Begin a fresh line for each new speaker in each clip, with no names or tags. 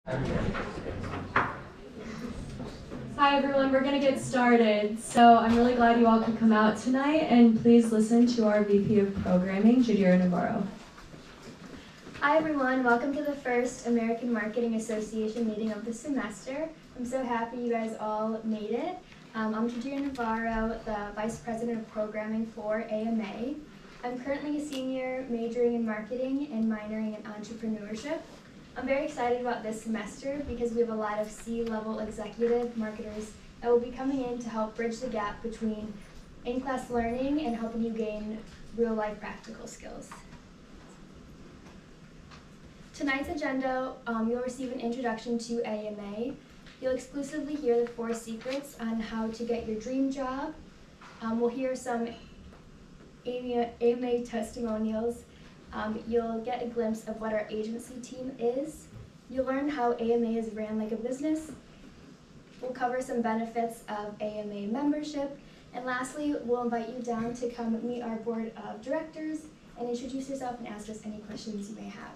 Hi everyone, we're going to get started. So I'm really glad you all could come out tonight, and please listen to our VP of Programming, Jadira Navarro.
Hi everyone, welcome to the first American Marketing Association meeting of the semester. I'm so happy you guys all made it. I'm Jadira Navarro, the Vice President of Programming for AMA. I'm currently a senior majoring in marketing and minoring in entrepreneurship. I'm very excited about this semester because we have a lot of C-level executive marketers that will be coming in to help bridge the gap between in-class learning and helping you gain real-life practical skills. Tonight's agenda, you'll receive an introduction to AMA. You'll exclusively hear the 4 secrets on how to get your dream job. We'll hear some AMA testimonials. You'll get a glimpse of what our agency team is. You'll learn how AMA is ran like a business. We'll cover some benefits of AMA membership. And lastly, we'll invite you down to come meet our board of directors and introduce yourself and ask us any questions you may have.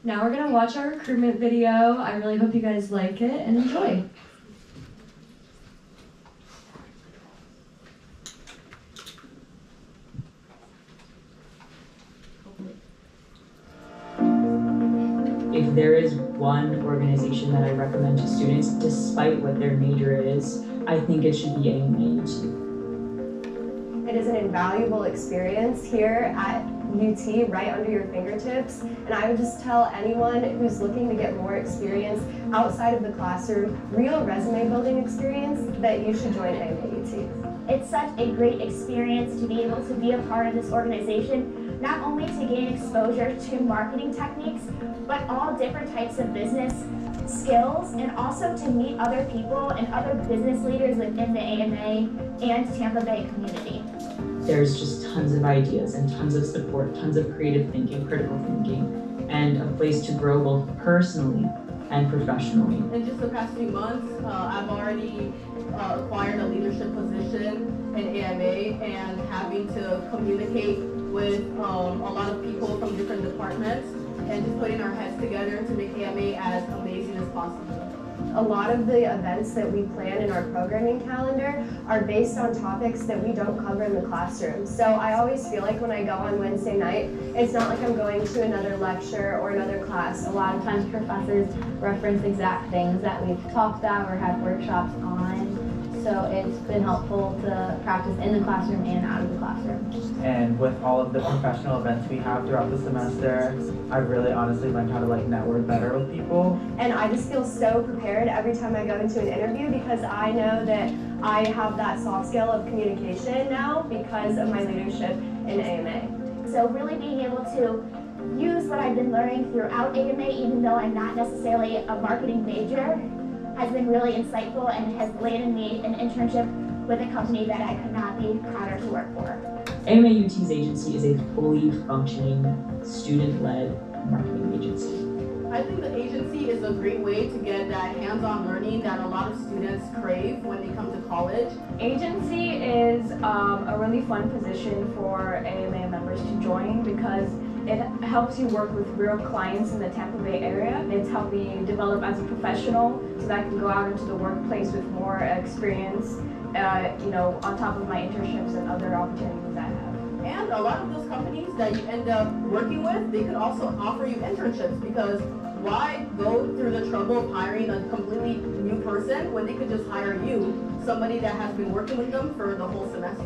Now we're going to watch our recruitment video. I really hope you guys like it and enjoy.
If there is one organization that I recommend to students, despite what their major is, I think it should be AMA UT.
It is an invaluable experience here at UT, right under your fingertips. And I would just tell anyone who's looking to get more experience outside of the classroom, real resume building experience, that you should join AMA UT.
It's such a great experience to be able to be a part of this organization, not only to gain exposure to marketing techniques, but all different types of business skills, and also to meet other people and other business leaders within the AMA and Tampa Bay community.
There's just tons of ideas and tons of support, tons of creative thinking, critical thinking, and a place to grow both personally and professionally.
In just the past few months, I've already acquired a leadership position in AMA, and having to communicate with a lot of people from different departments and just putting our heads together to make AMA as amazing as possible.
A lot of the events that we plan in our programming calendar are based on topics that we don't cover in the classroom. So I always feel like when I go on Wednesday night, it's not like I'm going to another lecture or another class.
A lot of times professors reference exact things that we've talked about or had workshops on. So it's been helpful to practice in the classroom and out of the classroom.
And with all of the professional events we have throughout the semester, I really honestly learned how to network better with people.
And I just feel so prepared every time I go into an interview because I know that I have that soft skill of communication now because of my leadership in AMA.
So really being able to use what I've been learning throughout AMA, even though I'm not necessarily a marketing major, has been really insightful and has landed me an internship with a company that I could not be prouder to work for.
AMA UT's agency is a fully functioning, student-led marketing agency.
I think the agency is a great way to get that hands-on learning that a lot of students crave when they come to college.
Agency is a really fun position for AMA members to join because it helps you work with real clients in the Tampa Bay area. It's helping you develop as a professional so that I can go out into the workplace with more experience, on top of my internships and other opportunities that I have.
And a lot of those companies that you end up working with, they could also offer you internships, because why go through the trouble of hiring a completely new person when they could just hire you, somebody that has been working with them for the whole semester?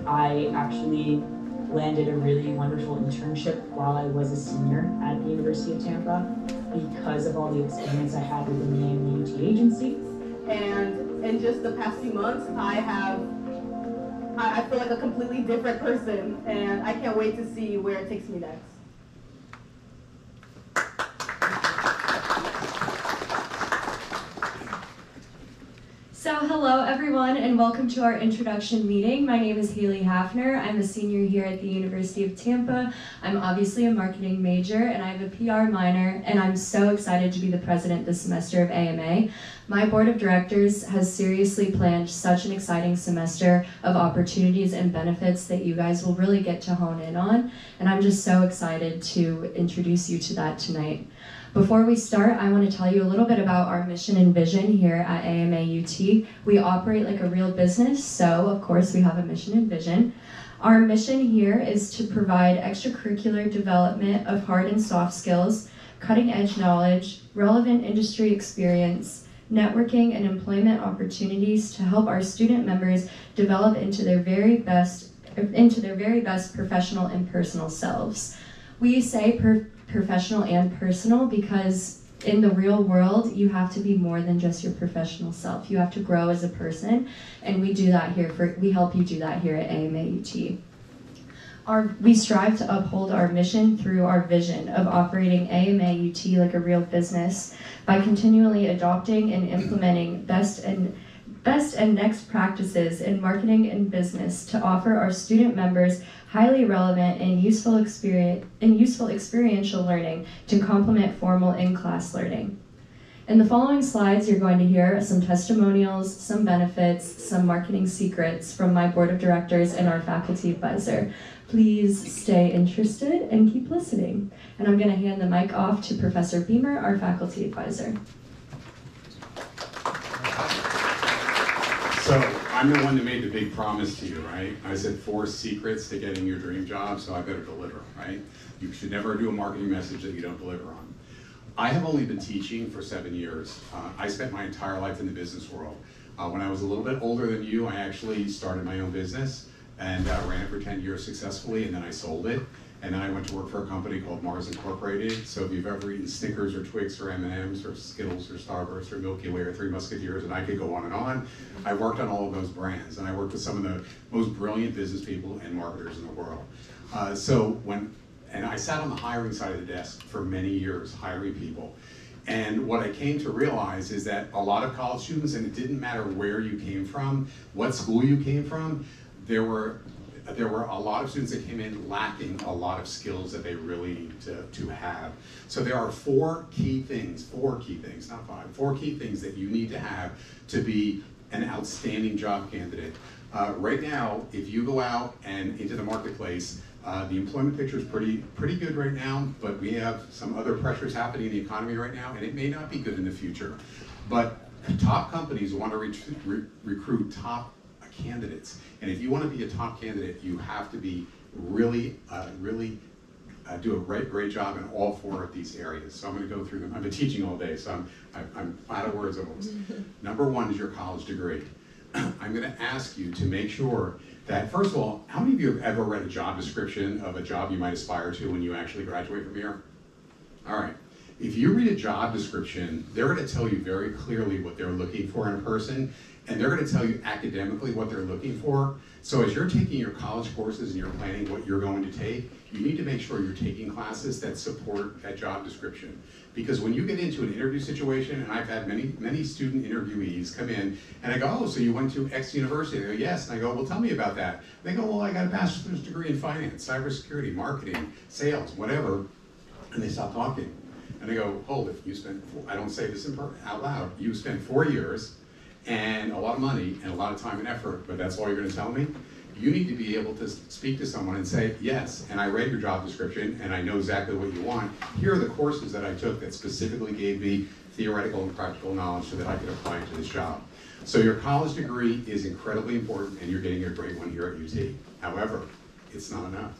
I actually landed a really wonderful internship while I was a senior at the University of Tampa because of all the experience I had within the AMA UT agency.
And in just the past few months, I feel like a completely different person, and I can't wait to see where it takes me next.
So hello everyone and welcome to our introduction meeting. My name is Haley Hafner. I'm a senior here at the University of Tampa. I'm obviously a marketing major and I have a PR minor, and I'm so excited to be the president this semester of AMA. My board of directors has seriously planned such an exciting semester of opportunities and benefits that you guys will really get to hone in on, and I'm just so excited to introduce you to that tonight. Before we start, I want to tell you a little bit about our mission and vision here at AMA UT. We operate like a real business, so of course we have a mission and vision. Our mission here is to provide extracurricular development of hard and soft skills, cutting-edge knowledge, relevant industry experience, networking and employment opportunities to help our student members develop into their very best professional and personal selves. We say professional and personal because in the real world, you have to be more than just your professional self. You have to grow as a person, and we do that here. We help you do that here at AMA UT. We strive to uphold our mission through our vision of operating AMA UT like a real business by continually adopting and implementing best and next practices in marketing and business to offer our student members highly relevant and useful experiential learning to complement formal in-class learning. In the following slides, you're going to hear some testimonials, some benefits, some marketing secrets from my board of directors and our faculty advisor. Please stay interested and keep listening. And I'm going to hand the mic off to Professor Beamer, our faculty advisor.
So I'm the one that made the big promise to you, right? I said 4 secrets to getting your dream job, so I better deliver, right? You should never do a marketing message that you don't deliver on. I have only been teaching for 7 years. I spent my entire life in the business world. When I was a little bit older than you, I actually started my own business and ran it for 10 years successfully, and then I sold it. And then I went to work for a company called Mars Incorporated. So if you've ever eaten Snickers or Twix or M&Ms or Skittles or Starburst or Milky Way or Three Musketeers, and I could go on, I worked on all of those brands. And I worked with some of the most brilliant business people and marketers in the world. And I sat on the hiring side of the desk for many years, hiring people. And what I came to realize is that a lot of college students, and it didn't matter where you came from, what school you came from, there were a lot of students that came in lacking a lot of skills that they really need to have. So there are 4 key things, not 5, 4 key things that you need to have to be an outstanding job candidate. Right now, if you go out and into the marketplace, the employment picture is pretty good right now, but we have some other pressures happening in the economy right now, and it may not be good in the future. But top companies want to recruit top candidates. And if you want to be a top candidate, you have to be really do a great job in all 4 of these areas. So I'm going to go through them. I've been teaching all day, so I'm out of words almost. Number 1 is your college degree. I'm going to ask you to make sure that, first of all, how many of you have ever read a job description of a job you might aspire to when you actually graduate from here? All right. If you read a job description, they're going to tell you very clearly what they're looking for in a person, and they're going to tell you academically what they're looking for. So as you're taking your college courses and you're planning what you're going to take, you need to make sure you're taking classes that support that job description. Because when you get into an interview situation, and I've had many student interviewees come in, and I go, oh, so you went to X university? They go, yes. And I go, well, tell me about that. They go, well, I got a bachelor's degree in finance, cybersecurity, marketing, sales, whatever. And they stop talking. And I go, hold it, you spent, I don't say this out loud, you spent 4 years and a lot of money and a lot of time and effort, but that's all you're going to tell me? You need to be able to speak to someone and say, yes, and I read your job description and I know exactly what you want. Here are the courses that I took that specifically gave me theoretical and practical knowledge so that I could apply it to this job. So your college degree is incredibly important, and you're getting a great one here at UT. However, it's not enough.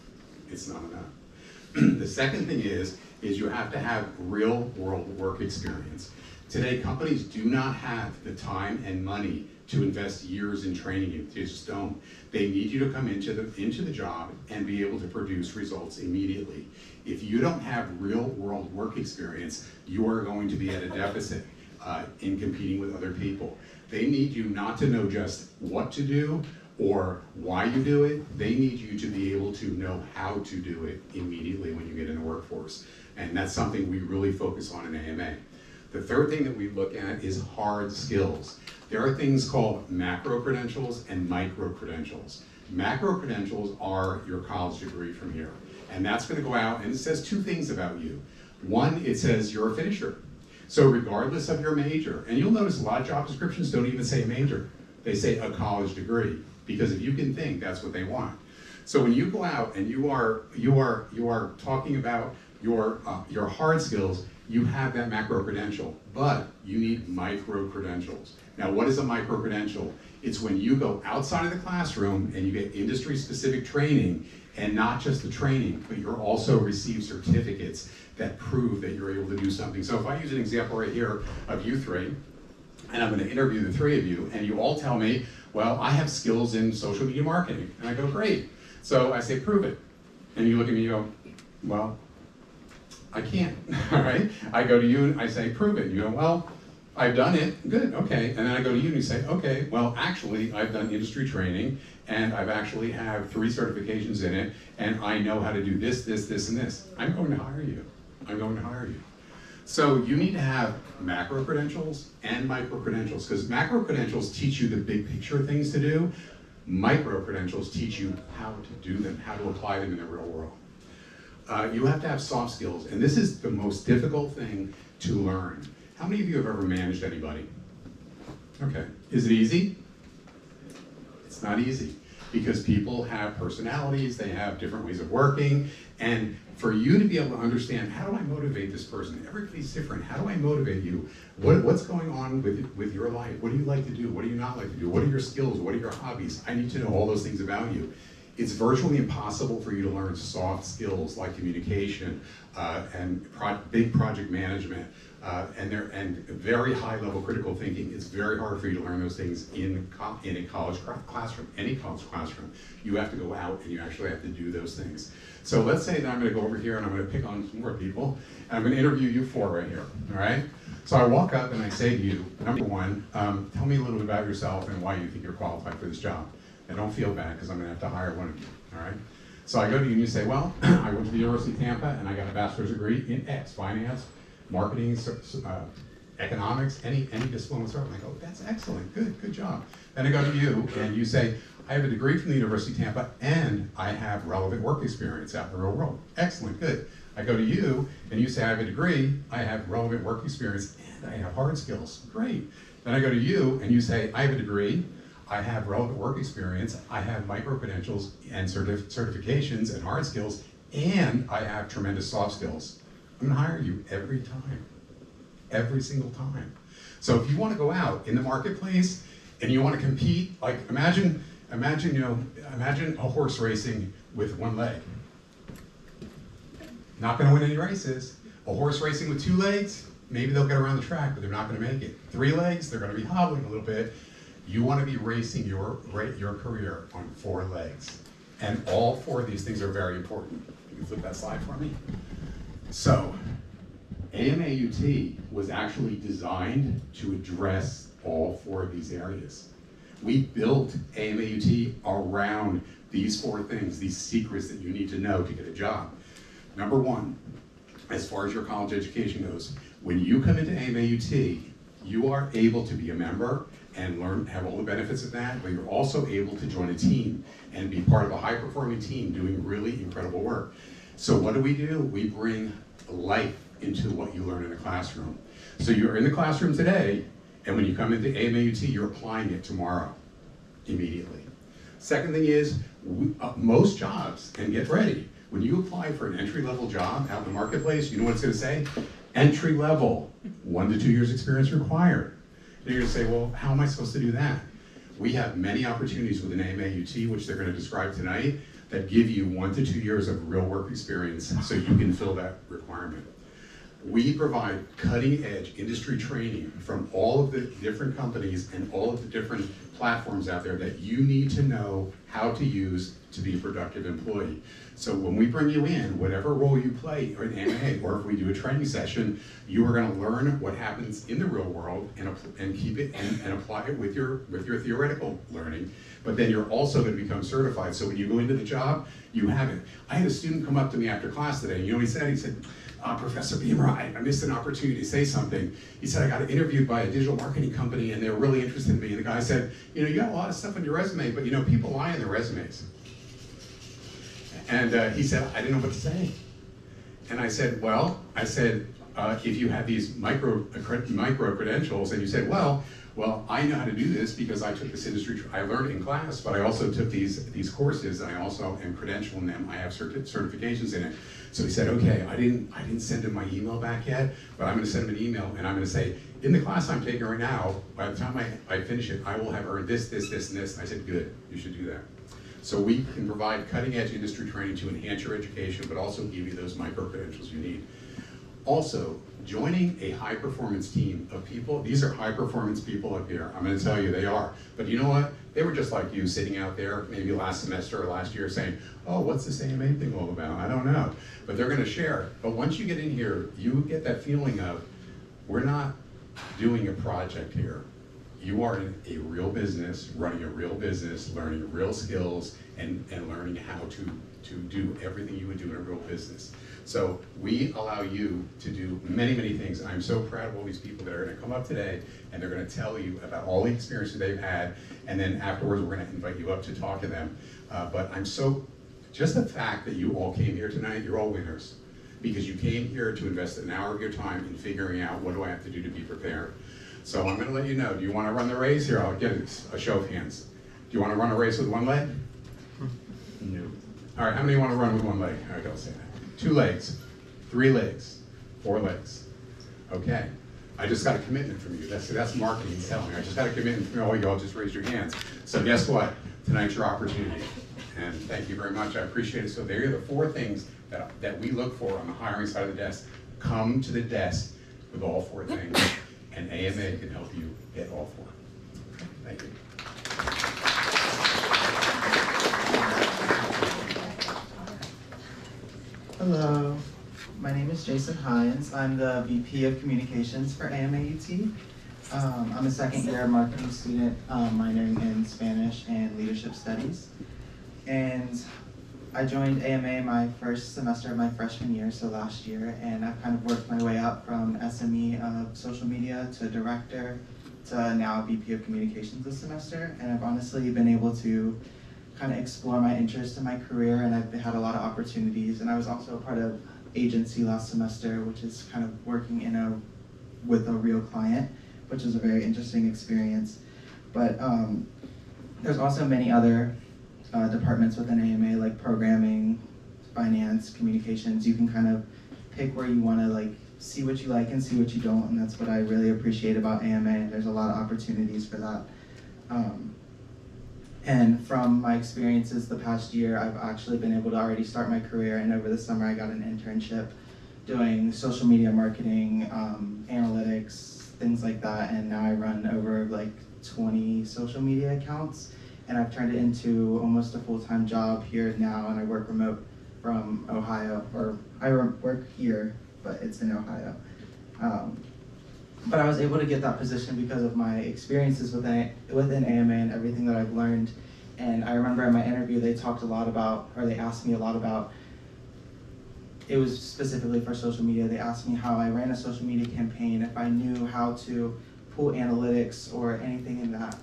It's not enough. The second thing is you have to have real world work experience. Today, companies do not have the time and money to invest years in training you. They just don't. They need you to come into the job and be able to produce results immediately. If you don't have real world work experience, you are going to be at a deficit in competing with other people. They need you not to know just what to do or why you do it. They need you to be able to know how to do it immediately when you get in the workforce. And that's something we really focus on in AMA. The third thing that we look at is hard skills. There are things called macro credentials and micro credentials. Macro credentials are your college degree from here. And that's going to go out and it says 2 things about you. One, it says you're a finisher. So regardless of your major, and you'll notice a lot of job descriptions don't even say major. They say a college degree, because if you can think, that's what they want. So when you go out and you are talking about your hard skills, you have that macro credential, but you need micro credentials. Now, what is a micro credential? It's when you go outside of the classroom and you get industry-specific training, and not just the training, but you're also receive certificates that prove that you're able to do something. So if I use an example right here of you three, and I'm going to interview the three of you, and you all tell me, well, I have skills in social media marketing. And I go, great. So I say, prove it. And you look at me and you go, well, I can't, all right? I go to you and I say, prove it. You go, well, I've done it, good, okay. And then I go to you and you say, okay, well, actually, I've done industry training, and I've actually have 3 certifications in it, and I know how to do this, this, this, and this. I'm going to hire you. I'm going to hire you. So you need to have macro credentials and micro credentials, because macro credentials teach you the big picture things to do. Micro credentials teach you how to do them, how to apply them in the real world. You have to have soft skills, and this is the most difficult thing to learn. How many of you have ever managed anybody? Okay, is it easy? It's not easy, because people have personalities, they have different ways of working, and for you to be able to understand, how do I motivate this person? Everybody's different. How do I motivate you? What's going on with your life? What do you like to do? What do you not like to do? What are your skills? What are your hobbies? I need to know all those things about you. It's virtually impossible for you to learn soft skills like communication and big project management and very high level critical thinking. It's very hard for you to learn those things in a college classroom, any college classroom. You have to go out and you actually have to do those things. So let's say that I'm going to go over here and I'm going to pick on some more people, and I'm going to interview you 4 right here, all right? So I walk up and I say to you, number 1, tell me a little bit about yourself and why you think you're qualified for this job. And don't feel bad, because I'm going to have to hire one of you, all right? So I go to you and you say, well, I went to the University of Tampa and I got a bachelor's degree in X, finance, marketing, economics, any discipline whatsoever. And I go, that's excellent, good job. Then I go to you and you say, I have a degree from the University of Tampa and I have relevant work experience out in the real world. Excellent, good. I go to you and you say, I have a degree, I have relevant work experience, and I have hard skills. Great. Then I go to you and you say, I have a degree, I have relevant work experience, I have micro credentials and certifications and hard skills, and I have tremendous soft skills. I'm going to hire you every time, every single time. So if you want to go out in the marketplace and you want to compete, like imagine a horse racing with 1 leg. Not going to win any races. A horse racing with 2 legs, maybe they'll get around the track, but they're not going to make it. 3 legs, they're going to be hobbling a little bit. You want to be racing your career on 4 legs. And all 4 of these things are very important. You can flip that slide for me. So, AMAUT was actually designed to address all 4 of these areas. We built AMAUT around these 4 things, these secrets that you need to know to get a job. Number 1, as far as your college education goes, when you come into AMAUT, you are able to be a member and have all the benefits of that, but you're also able to join a team and be part of a high-performing team doing really incredible work. So what do? We bring life into what you learn in the classroom. So you're in the classroom today, and when you come into AMAUT, you're applying it tomorrow, immediately. Second thing is, most jobs, and get ready, when you apply for an entry-level job out in the marketplace, you know what it's going to say? Entry level, 1 to 2 years experience required. And you're going to say, well, how am I supposed to do that? We have many opportunities with an AMAUT, which they're going to describe tonight, that give you 1 to 2 years of real work experience so you can fill that requirement. We provide cutting-edge industry training from all of the different companies and all of the different platforms out there that you need to know how to use to be a productive employee. So when we bring you in, whatever role you play in MMA, or if we do a training session, you are going to learn what happens in the real world and keep it and apply it with your theoretical learning. But then you're also going to become certified. So when you go into the job, you have it. I had a student come up to me after class today. You know what he said? He said, Professor Beamer, I missed an opportunity to say something. He said, I got interviewed by a digital marketing company and they were really interested in me. And the guy said, you got a lot of stuff on your resume, but people lie on their resumes. And he said, I didn't know what to say. And I said, well, if you have these micro credentials and you say, well, I know how to do this because I took this industry, I learned in class, but I also took these courses, and I also am credentialed in them. I have certifications in it. So he said, okay, I didn't send him my email back yet, but I'm going to send him an email, and I'm going to say, in the class I'm taking right now, by the time I finish it, I will have earned this, and this. And I said, good, you should do that. So we can provide cutting-edge industry training to enhance your education, but also give you those micro-credentials you need. Also, joining a high-performance team of people, these are high-performance people up here. I'm going to tell you, they are. But you know what? They were just like you, sitting out there, maybe last semester or last year, saying, oh, what's this AMA thing all about? I don't know. But they're going to share. But once you get in here, you get that feeling of, we're not doing a project here. You are in a real business, running a real business, learning real skills, and learning how to do everything you would do in a real business. So we allow you to do many, many things. I'm so proud of all these people that are going to come up today, and they're going to tell you about all the experiences they've had, and then afterwards we're going to invite you up to talk to them. But just the fact that you all came here tonight, you're all winners, because you came here to invest an hour of your time in figuring out what do I have to do to be prepared. So I'm going to let you know, do you want to run the race? Here, I'll get a show of hands. Do you want to run a race with one leg? No. All right, how many want to run with one leg? All right, I'll say that. 2 legs, 3 legs, 4 legs. Okay, I just got a commitment from you. That's marketing and selling. I just got a commitment from all you all. Just raise your hands. So guess what? Tonight's your opportunity. And thank you very much. I appreciate it. So there are the 4 things that we look for on the hiring side of the desk. Come to the desk with all 4 things, and AMA can help you get all 4. Thank you.
Hello, my name is Jason Hines. I'm the VP of Communications for AMA UT. I'm a second-year marketing student minoring in Spanish and Leadership Studies. And I joined AMA my first semester of my freshman year, so last year, and I've kind of worked my way up from SME of social media to director to now VP of Communications this semester. And I've honestly been able to kind of explore my interest in my career, and I've had a lot of opportunities. And I was also a part of agency last semester, which is kind of working with a real client, which is a very interesting experience. But there's also many other departments within AMA, like programming, finance, communications. You can kind of pick where you want to see what you like and see what you don't, and that's what I really appreciate about AMA. There's a lot of opportunities for that. And from my experiences the past year, I've actually been able to already start my career, and over the summer I got an internship doing social media marketing, analytics, things like that, and now I run over 20 social media accounts, and I've turned it into almost a full-time job here now, and I work remote from Ohio, or I work here, but it's in Ohio. But I was able to get that position because of my experiences within AMA and everything that I've learned. And I remember in my interview they talked a lot about, or they asked me a lot about, it was specifically for social media, they asked me how I ran a social media campaign, if I knew how to pull analytics or anything in that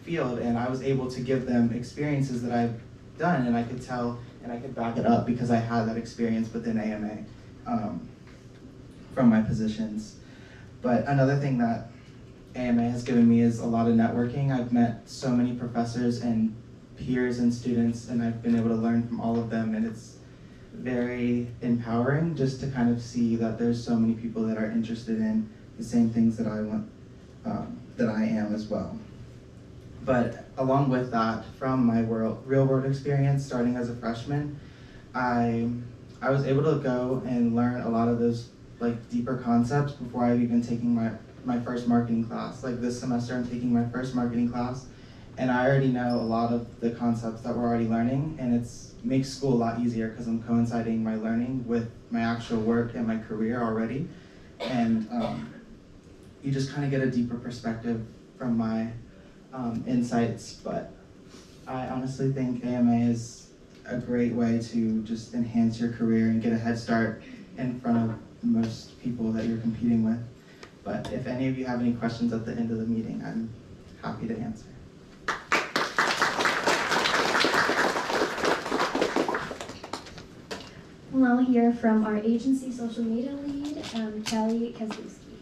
field, and I was able to give them experiences that I've done, and I could tell and I could back it up because I had that experience within AMA from my positions. But another thing that AMA has given me is a lot of networking. I've met so many professors and peers and students, and I've been able to learn from all of them, and it's very empowering just to kind of see that there's so many people that are interested in the same things that I want, that I am as well. But along with that, from my real world experience, starting as a freshman, I was able to go and learn a lot of those deeper concepts before I've even taken my first marketing class. This semester I'm taking my first marketing class, and I already know a lot of the concepts that we're already learning, and it makes school a lot easier because I'm coinciding my learning with my actual work and my career already. And you just kind of get a deeper perspective from my insights. But I honestly think AMA is a great way to just enhance your career and get a head start in front of most people that you're competing with. But if any of you have any questions at the end of the meeting, I'm happy to answer.
We'll now hear from our agency social media lead, Kelly Kozlowski.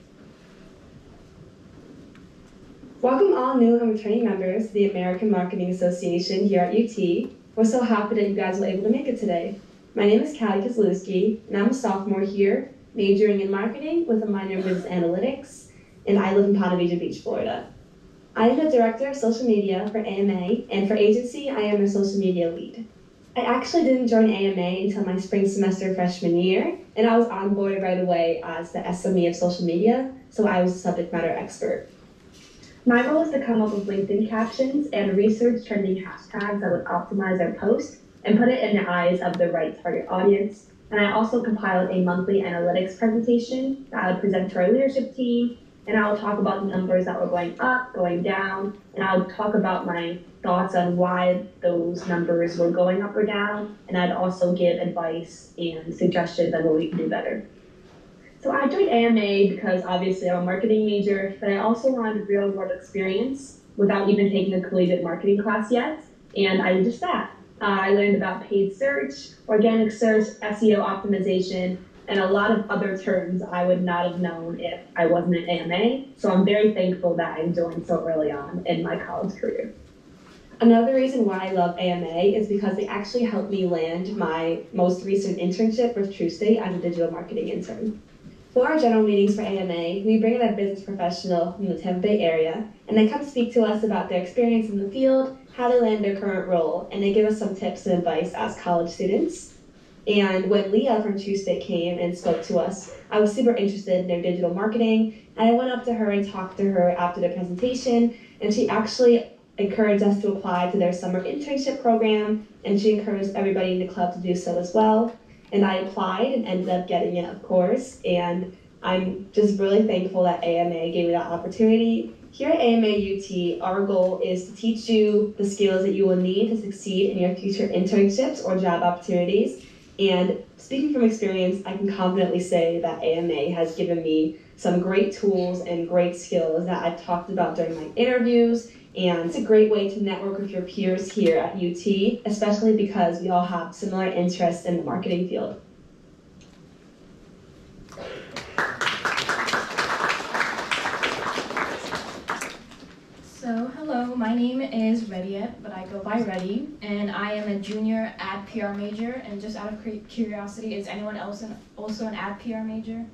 Welcome all new and returning members to the American Marketing Association here at UT. We're so happy that you guys were able to make it today. My name is Kelly Kozlowski, and I'm a sophomore here, majoring in marketing with a minor in business analytics, and I live in Ponte Vedra Beach, Florida. I am the director of social media for AMA, and for agency, I am a social media lead. I actually didn't join AMA until my spring semester freshman year, and I was onboarded right away as the SME of social media, so I was a subject matter expert. My role is to come up with LinkedIn captions and research trending hashtags that would optimize our post and put it in the eyes of the right target audience. And I also compiled a monthly analytics presentation that I would present to our leadership team, and I will talk about the numbers that were going up, going down, and I would talk about my thoughts on why those numbers were going up or down, and I'd also give advice and suggestions on what we can do better. So I joined AMA because obviously I'm a marketing major, but I also wanted real world experience without even taking a collegiate marketing class yet, and I did just that. I learned about paid search, organic search, SEO optimization, and a lot of other terms I would not have known if I wasn't at AMA, so I'm very thankful that I joined so early on in my college career. Another reason why I love AMA is because they actually helped me land my most recent internship with TrueState as a digital marketing intern. For our general meetings for AMA, we bring in a business professional from the Tampa Bay area, and they come speak to us about their experience in the field, how they land their current role, and they give us some tips and advice as college students. And when Leah from TrueState came and spoke to us, I was super interested in their digital marketing, and I went up to her and talked to her after the presentation, and she actually encouraged us to apply to their summer internship program, and she encouraged everybody in the club to do so as well. And I applied and ended up getting it, of course, and I'm just really thankful that AMA gave me that opportunity. Here at AMA UT, our goal is to teach you the skills that you will need to succeed in your future internships or job opportunities. And speaking from experience, I can confidently say that AMA has given me some great tools and great skills that I've talked about during my interviews. And it's a great way to network with your peers here at UT, especially because we all have similar interests in the marketing field.
So, hello, my name is Rediet, but I go by Reddy, and I am a junior ad PR major. And just out of curiosity, is anyone else also an ad PR major?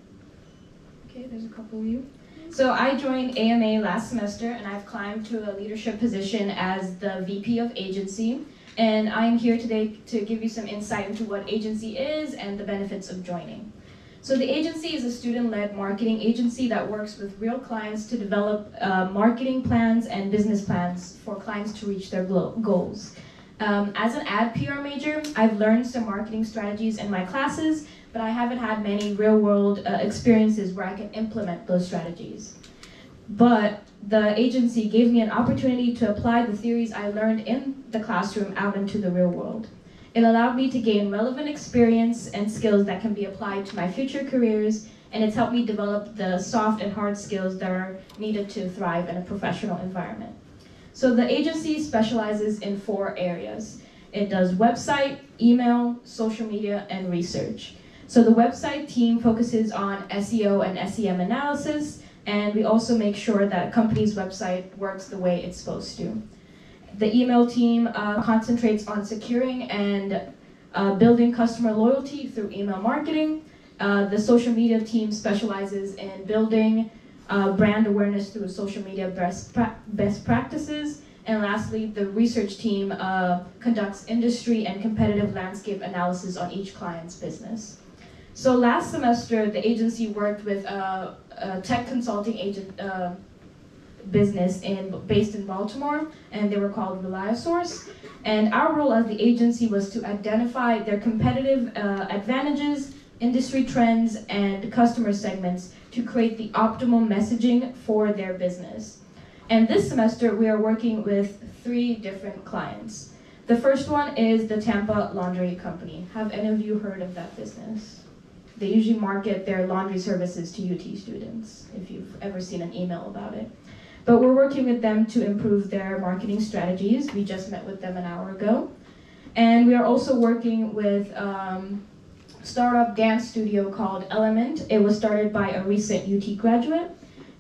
Okay, there's a couple of you. So I joined AMA last semester, and I've climbed to a leadership position as the VP of agency. And I'm here today to give you some insight into what agency is and the benefits of joining. So the agency is a student-led marketing agency that works with real clients to develop marketing plans and business plans for clients to reach their goals. As an ad PR major, I've learned some marketing strategies in my classes, but I haven't had many real-world experiences where I can implement those strategies. But the agency gave me an opportunity to apply the theories I learned in the classroom out into the real world. It allowed me to gain relevant experience and skills that can be applied to my future careers, and it's helped me develop the soft and hard skills that are needed to thrive in a professional environment. So the agency specializes in 4 areas. It does website, email, social media, and research. So the website team focuses on SEO and SEM analysis, and we also make sure that a company's website works the way it's supposed to. The email team concentrates on securing and building customer loyalty through email marketing. The social media team specializes in building brand awareness through social media best practices. And lastly, the research team conducts industry and competitive landscape analysis on each client's business. So last semester, the agency worked with a tech consulting business based in Baltimore, and they were called ReliaSource. And our role as the agency was to identify their competitive advantages, industry trends, and customer segments to create the optimal messaging for their business. And this semester, we are working with 3 different clients. The first one is the Tampa Laundry Company. Have any of you heard of that business? They usually market their laundry services to UT students, if you've ever seen an email about it. But we're working with them to improve their marketing strategies. We just met with them an hour ago. And we are also working with startup dance studio called Element. It was started by a recent UT graduate.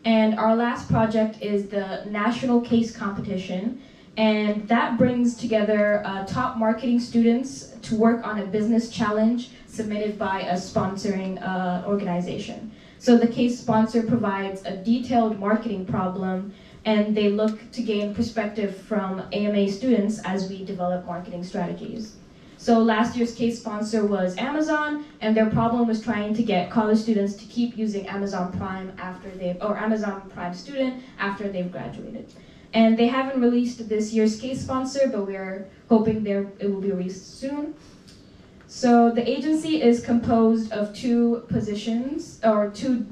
And our last project is the National Case Competition. And that brings together top marketing students to work on a business challenge submitted by a sponsoring organization. So the case sponsor provides a detailed marketing problem, and they look to gain perspective from AMA students as we develop marketing strategies. So last year's case sponsor was Amazon, and their problem was trying to get college students to keep using Amazon Prime Amazon Prime student after they've graduated. And they haven't released this year's case sponsor, but we're hoping it will be released soon. So the agency is composed of two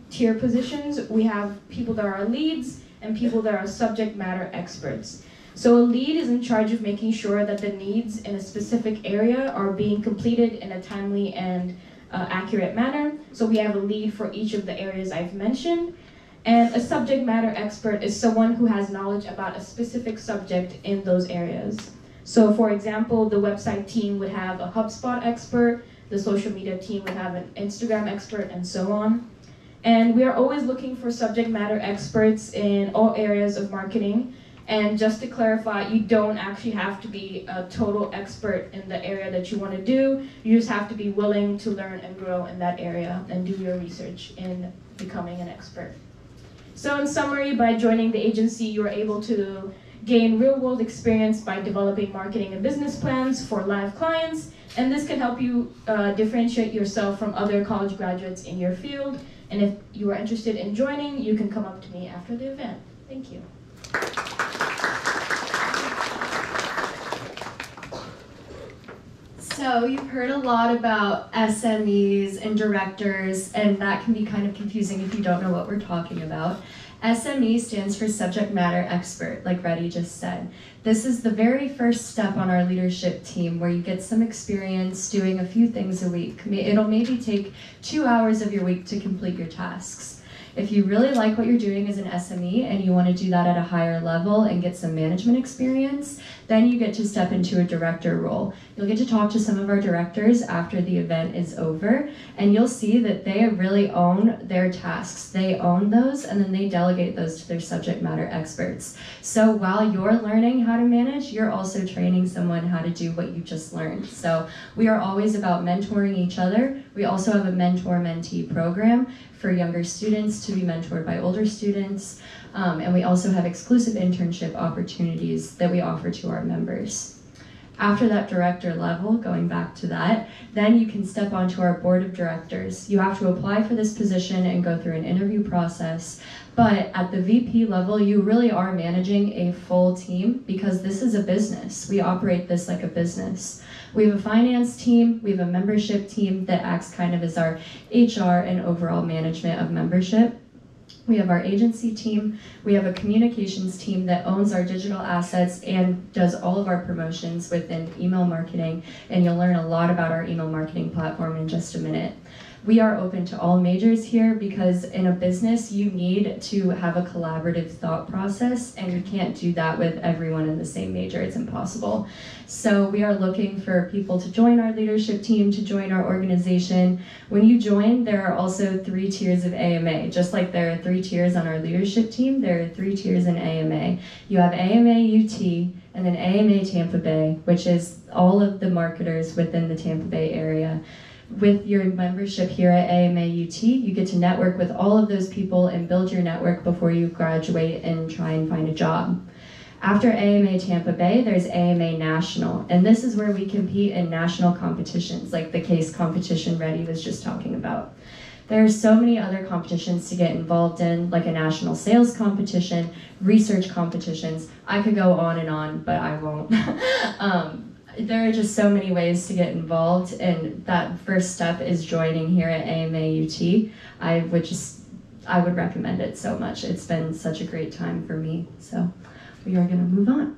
tier positions. We have people that are leads and people that are subject matter experts. So a lead is in charge of making sure that the needs in a specific area are being completed in a timely and accurate manner. So we have a lead for each of the areas I've mentioned. And a subject matter expert is someone who has knowledge about a specific subject in those areas. So for example, the website team would have a HubSpot expert, the social media team would have an Instagram expert, and so on. And we are always looking for subject matter experts in all areas of marketing. And just to clarify, you don't actually have to be a total expert in the area that you want to do. You just have to be willing to learn and grow in that area and do your research in becoming an expert. So in summary, by joining the agency, you are able to gain real-world experience by developing marketing and business plans for live clients. And this can help you differentiate yourself from other college graduates in your field. And if you are interested in joining, you can come up to me after the event. Thank you.
So you've heard a lot about SMEs and directors, and that can be kind of confusing if you don't know what we're talking about. SME stands for subject matter expert, like Reddy just said. This is the very first step on our leadership team where you get some experience doing a few things a week. It'll maybe take 2 hours of your week to complete your tasks. If you really like what you're doing as an SME and you want to do that at a higher level and get some management experience, then you get to step into a director role. You'll get to talk to some of our directors after the event is over, and you'll see that they really own their tasks. They own those, and then they delegate those to their subject matter experts. So while you're learning how to manage, you're also training someone how to do what you just learned. So we are always about mentoring each other. We also have a mentor-mentee program for younger students to be mentored by older students. And we also have exclusive internship opportunities that we offer to our members. After that director level, going back to that, then you can step onto our board of directors. You have to apply for this position and go through an interview process. But at the VP level, you really are managing a full team because this is a business. We operate this like a business. We have a finance team, we have a membership team that acts kind of as our HR and overall management of membership. We have our agency team, we have a communications team that owns our digital assets and does all of our promotions within email marketing, and you'll learn a lot about our email marketing platform in just a minute. We are open to all majors here because in a business you need to have a collaborative thought process, and you can't do that with everyone in the same major. It's impossible. So we are looking for people to join our leadership team, to join our organization. When you join, there are also 3 tiers of AMA. Just like there are 3 tiers on our leadership team, there are 3 tiers in AMA. You have AMA UT, and then AMA Tampa Bay, which is all of the marketers within the Tampa Bay area. With your membership here at AMA UT, you get to network with all of those people and build your network before you graduate and try and find a job. After AMA Tampa Bay, there's AMA National, and this is where we compete in national competitions, like the case competition Reddy was just talking about. There are so many other competitions to get involved in, like a national sales competition, research competitions. I could go on, but I won't. There are just so many ways to get involved, and that first step is joining here at AMA UT. I would recommend it so much. It's been such a great time for me. So we are going to move on.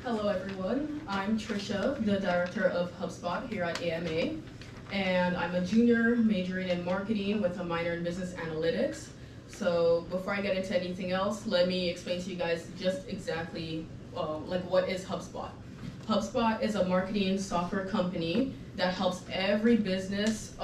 Hello everyone, I'm Trisha, the director of HubSpot here at AMA. And I'm a junior majoring in marketing with a minor in business analytics. So before I get into anything else, let me explain to you guys just exactly like what is HubSpot. HubSpot is a marketing software company that helps every business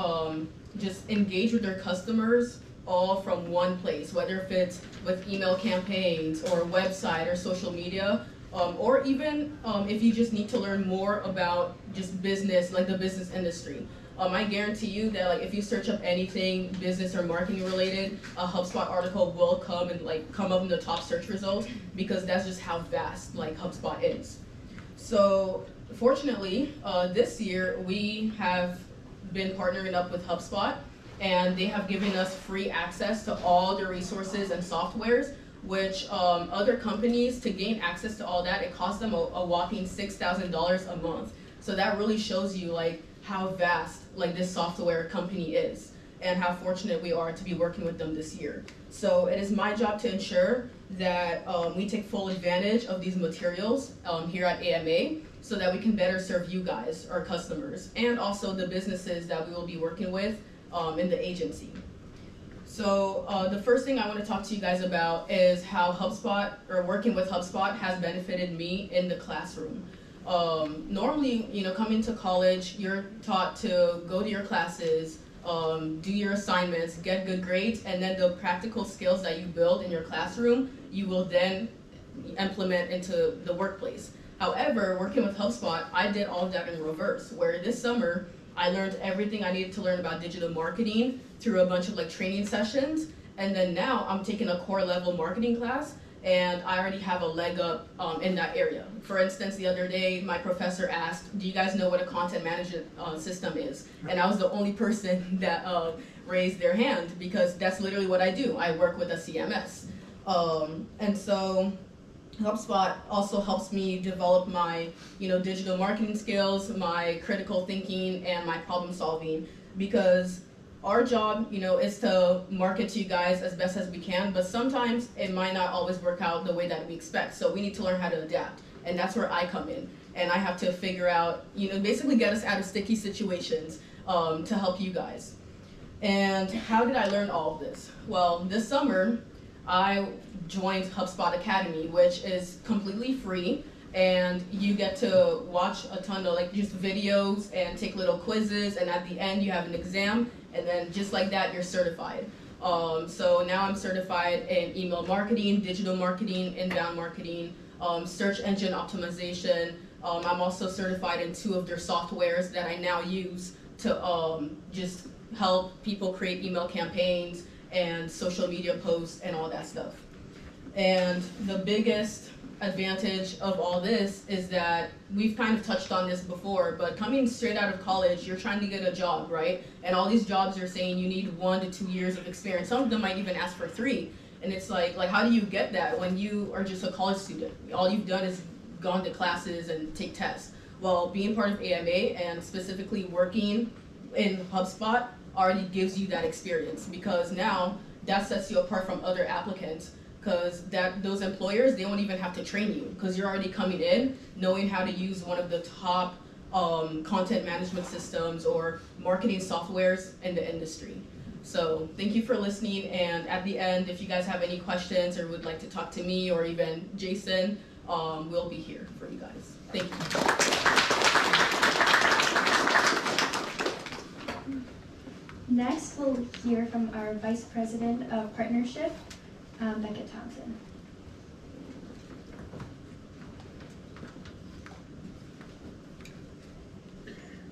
just engage with their customers all from one place, whether if it's with email campaigns or website or social media, or even if you just need to learn more about just business, like the business industry. I guarantee you that like if you search up anything business or marketing related, a HubSpot article will come up in the top search results, because that's just how vast like HubSpot is. So fortunately, this year we have been partnering up with HubSpot, and they have given us free access to all their resources and softwares, which other companies, to gain access to all that, it costs them a whopping $6,000 a month. So that really shows you like how vast like this software company is, and how fortunate we are to be working with them this year. So it is my job to ensure that we take full advantage of these materials here at AMA, so that we can better serve you guys, our customers, and also the businesses that we will be working with in the agency. So the first thing I want to talk to you guys about is how HubSpot, or working with HubSpot, has benefited me in the classroom. Normally, coming to college, you're taught to go to your classes, do your assignments, get good grades, and then the practical skills that you build in your classroom, you will then implement into the workplace. However, working with HubSpot, I did all of that in reverse, where this summer, I learned everything I needed to learn about digital marketing through a bunch of like training sessions, and then now I'm taking a core level marketing class, and I already have a leg up in that area. For instance, the other day, my professor asked, do you guys know what a content management system is? And I was the only person that raised their hand, because that's literally what I do. I work with a CMS. And so HubSpot also helps me develop my digital marketing skills, my critical thinking, and my problem solving, because our job, is to market to you guys as best as we can, but sometimes it might not always work out the way that we expect. So we need to learn how to adapt, and that's where I come in. And I have to figure out, basically get us out of sticky situations to help you guys. And how did I learn all of this? Well, this summer, I joined HubSpot Academy, which is completely free, and you get to watch a ton of just videos and take little quizzes, and at the end you have an exam, and then just like that you're certified. So now I'm certified in email marketing, digital marketing, inbound marketing, search engine optimization. I'm also certified in 2 of their softwares that I now use to just help people create email campaigns and social media posts and all that stuff. And the biggest advantage of all this is that we've kind of touched on this before, but coming straight out of college, you're trying to get a job, right? And all these jobs are saying you need 1 to 2 years of experience. Some of them might even ask for 3. And it's like how do you get that when you are just a college student? All you've done is gone to classes and take tests. Well, being part of AMA and specifically working in HubSpot already gives you that experience, because now that sets you apart from other applicants, because those employers, they won't even have to train you, because you're already coming in knowing how to use one of the top content management systems or marketing softwares in the industry. So thank you for listening, and at the end, if you guys have any questions or would like to talk to me or even Jason, we'll be here for you guys. Thank you.
Next, we'll hear from our Vice President of Partnership, Beckett Thompson.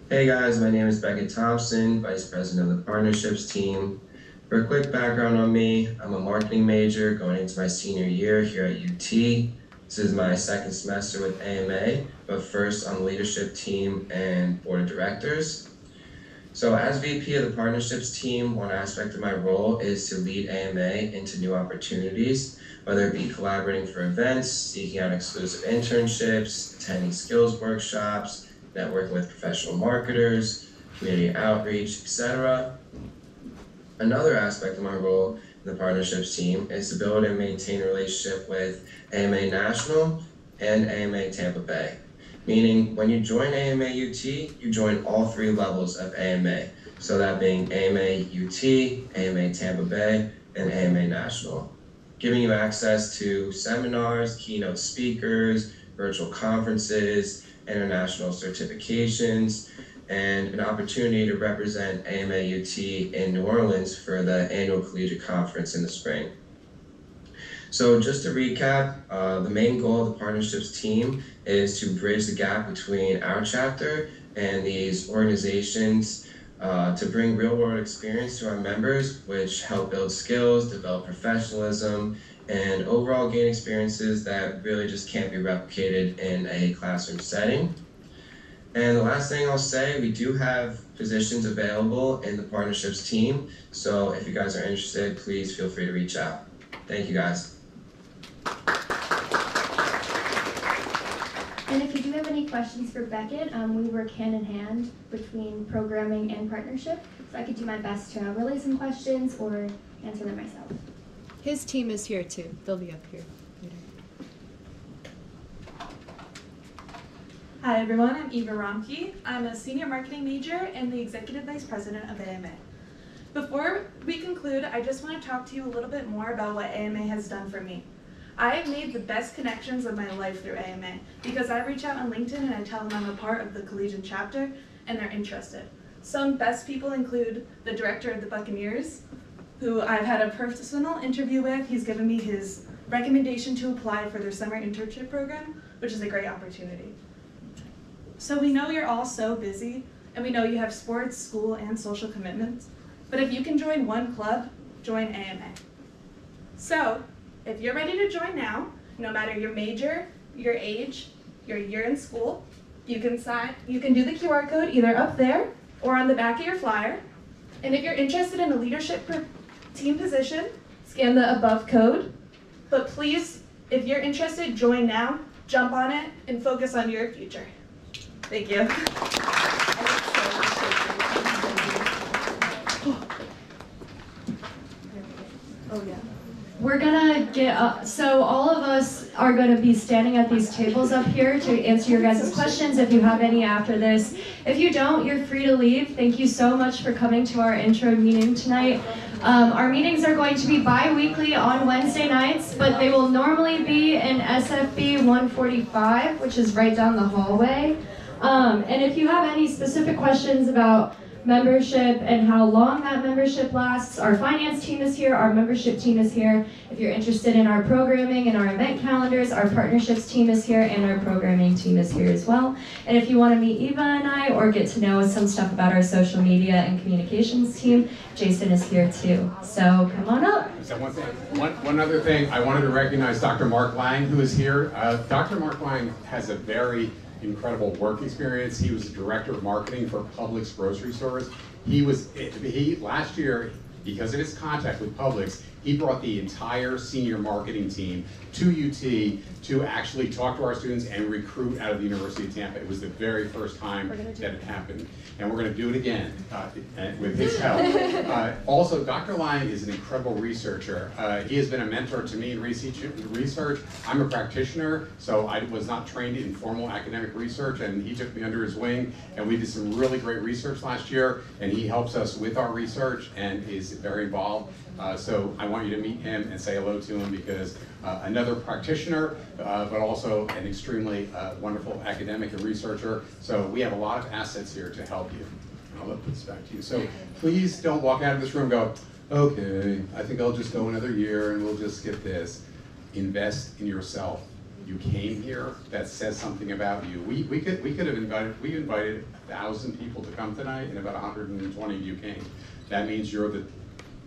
Hey guys, my name is Beckett Thompson, Vice President of the Partnerships team. For a quick background on me, I'm a marketing major going into my senior year here at UT. This is my 2nd semester with AMA, but first on the leadership team and board of directors. So as VP of the Partnerships team, one aspect of my role is to lead AMA into new opportunities, whether it be collaborating for events, seeking out exclusive internships, attending skills workshops, networking with professional marketers, community outreach, etc. Another aspect of my role in the Partnerships team is to build and maintain a relationship with AMA National and AMA Tampa Bay. Meaning, when you join AMA UT, you join all 3 levels of AMA. So that being AMA UT, AMA Tampa Bay, and AMA National, giving you access to seminars, keynote speakers, virtual conferences, international certifications, and an opportunity to represent AMA UT in New Orleans for the annual collegiate conference in the spring. So just to recap, the main goal of the partnerships team is to bridge the gap between our chapter and these organizations to bring real-world experience to our members, which help build skills, develop professionalism, and overall gain experiences that really just can't be replicated in a classroom setting. And the last thing I'll say, we do have positions available in the partnerships team, so if you guys are interested, please feel free to reach out. Thank you guys.
And if you do have any questions for Beckett, we work hand in hand between programming and partnership, so I could do my best to relay some questions or answer them myself.
His team is here too. They'll be up here later.
Hi everyone, I'm Eva Romke. I'm a senior marketing major and the executive vice president of AMA. Before we conclude, I just want to talk to you a little bit more about what AMA has done for me. I have made the best connections of my life through AMA because I reach out on LinkedIn and I tell them I'm a part of the Collegiate Chapter and they're interested. Some best people include the director of the Buccaneers, who I've had a personal interview with. He's given me his recommendation to apply for their summer internship program, which is a great opportunity. So we know you're all so busy and we know you have sports, school, and social commitments, but if you can join one club, join AMA. So, if you're ready to join now, no matter your major, your age, your year in school, you can do the QR code either up there or on the back of your flyer. And if you're interested in a leadership team position, scan the above code. But please, if you're interested, join now, jump on it, and focus on your future. Thank you. Oh yeah.
We're gonna get, so all of us are gonna be standing at these tables up here to answer your guys' questions if you have any after this. If you don't, you're free to leave. Thank you so much for coming to our intro meeting tonight. Our meetings are going to be bi-weekly on Wednesday nights, but they will normally be in SFB 145, which is right down the hallway. And if you have any specific questions about membership and how long that membership lasts, our finance team is here, our membership team is here. If you're interested in our programming and our event calendars, our partnerships team is here and our programming team is here as well. And if you want to meet Eva and I or get to know some stuff about our social media and communications team, Jason is here too. So come on up.
So one other thing, I wanted to recognize Dr. Mark Lang, who is here. Dr. Mark Lang has a very incredible work experience. He was the director of marketing for Publix grocery stores. He last year, because of his contact with Publix, he brought the entire senior marketing team to UT to actually talk to our students and recruit out of the University of Tampa. It was the very first time that it happened. And we're going to do it again with his help. Also, Dr. Lang is an incredible researcher. He has been a mentor to me in research. I'm a practitioner, so I was not trained in formal academic research, and he took me under his wing, and we did some really great research last year, and he helps us with our research and is very involved. So I want you to meet him and say hello to him because another practitioner, but also an extremely wonderful academic and researcher. So we have a lot of assets here to help you. I'll put this back to you. So please don't walk out of this room and go, okay, I think I'll just go another year and we'll just skip this. Invest in yourself. You came here, that says something about you. We could have invited 1,000 people to come tonight and about 120 of you came. That means you're the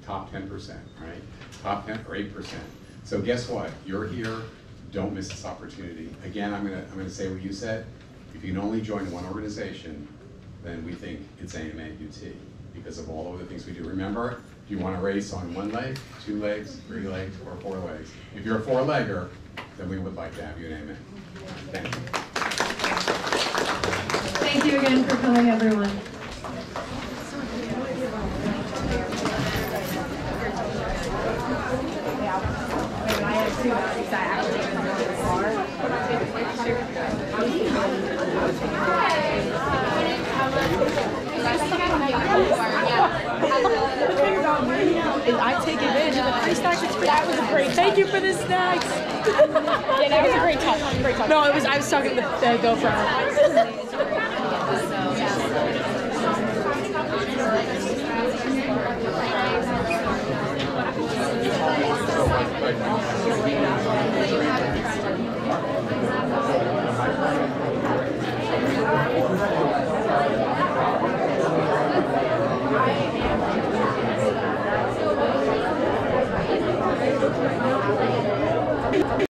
top 10%, right? Top 10 or 8%. So guess what? You're here. Don't miss this opportunity. Again, I'm gonna say what you said. If you can only join one organization, then we think it's AMA UT because of all of the things we do. Remember, if you want to race on one leg, 2 legs, 3 legs, or 4 legs. If you're a 4-legger, then we would like to have you in AMA. Thank you.
Thank you again for coming, everyone.
I take advantage of the much. That was a great. Thank you for the snacks. Yeah, that was a great touch. Great touch. No, it was. I was talking to the GoPro.